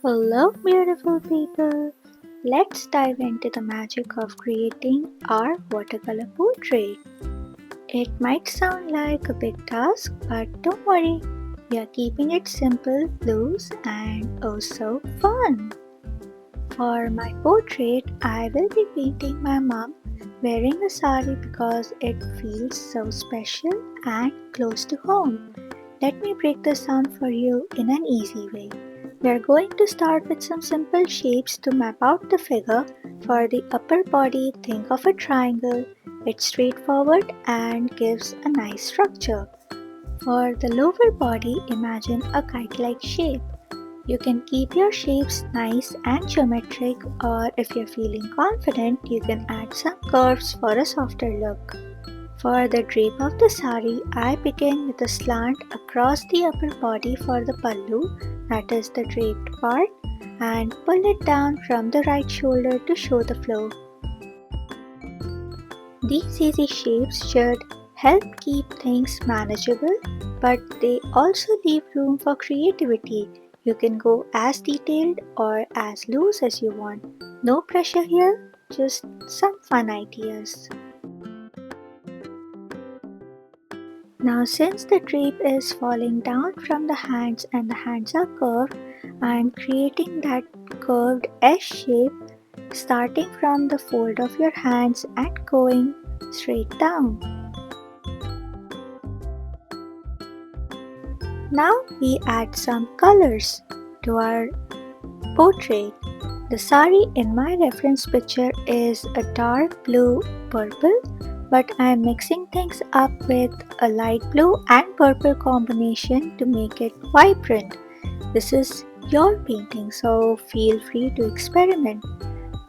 Hello, beautiful people. Let's dive into the magic of creating our watercolor portrait. It might sound like a big task, but don't worry, we are keeping it simple, loose, and oh so fun. For my portrait, I will be painting my mom wearing a sari because it feels so special and close to home. Let me break this down for you in an easy way. We are going to start with some simple shapes to map out the figure. For the upper body, think of a triangle. It's straightforward and gives a nice structure. For the lower body, imagine a kite-like shape. You can keep your shapes nice and geometric, or if you're feeling confident, you can add some curves for a softer look. For the drape of the sari, I begin with a slant across the upper body for the pallu, that is the draped part, and pull it down from the right shoulder to show the flow. These easy shapes should help keep things manageable, but they also leave room for creativity. You can go as detailed or as loose as you want. No pressure here, just some fun ideas. Now since the drape is falling down from the hands and the hands are curved, I am creating that curved S shape starting from the fold of your hands and going straight down. Now we add some colors to our portrait. The sari in my reference picture is a dark blue purple, but I am mixing things up with a light blue and purple combination to make it vibrant. This is your painting, so feel free to experiment.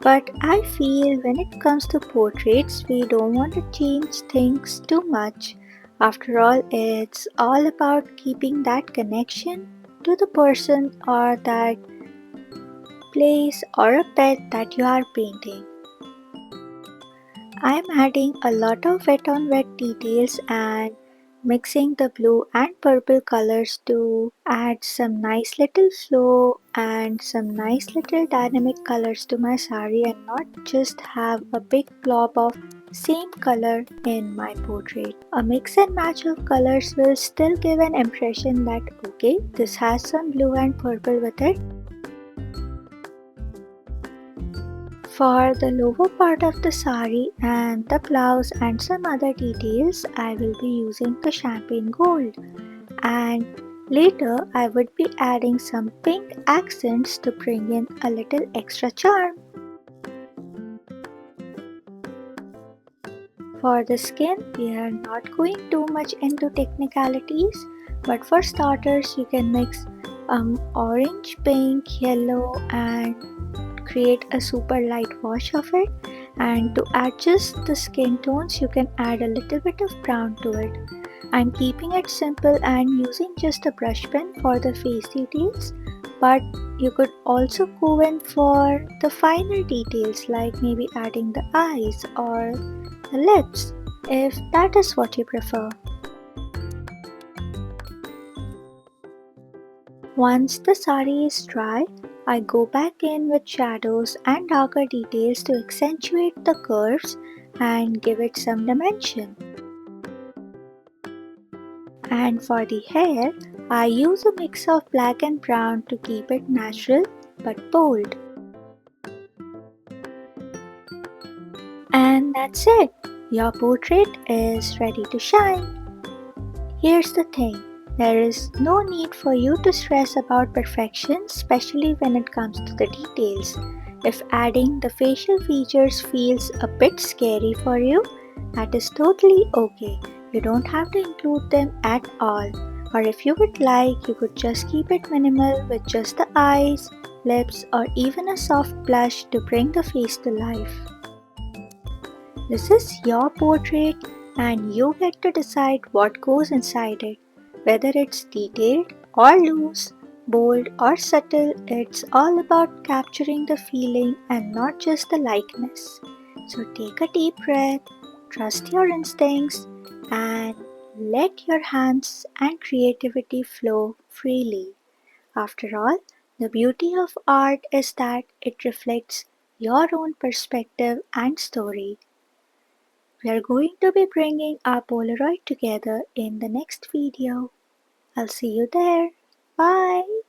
But I feel when it comes to portraits, we don't want to change things too much. After all, it's all about keeping that connection to the person or that place or a pet that you are painting. I am adding a lot of wet on wet details and mixing the blue and purple colors to add some nice little flow and some nice little dynamic colors to my sari and not just have a big blob of same color in my portrait. A mix and match of colors will still give an impression that okay, this has some blue and purple with it. For the lower part of the sari and the blouse and some other details, I will be using the champagne gold. And later, I would be adding some pink accents to bring in a little extra charm. For the skin, we are not going too much into technicalities, but for starters, you can mix orange, pink, yellow, and create a super light wash of it. And to adjust the skin tones, you can add a little bit of brown to it. I'm keeping it simple and using just a brush pen for the face details, but you could also go in for the finer details like maybe adding the eyes or the lips if that is what you prefer. Once the sari is dry, I go back in with shadows and darker details to accentuate the curves and give it some dimension. And for the hair, I use a mix of black and brown to keep it natural but bold. And that's it. Your portrait is ready to shine. Here's the thing. There is no need for you to stress about perfection, especially when it comes to the details. If adding the facial features feels a bit scary for you, that is totally okay. You don't have to include them at all. Or if you would like, you could just keep it minimal with just the eyes, lips, or even a soft blush to bring the face to life. This is your portrait and you get to decide what goes inside it. Whether it's detailed or loose, bold or subtle, it's all about capturing the feeling and not just the likeness. So take a deep breath, trust your instincts, and let your hands and creativity flow freely. After all, The beauty of art is that it reflects your own perspective and story. We are going to be bringing our Polaroid together in the next video. I'll see you there. Bye.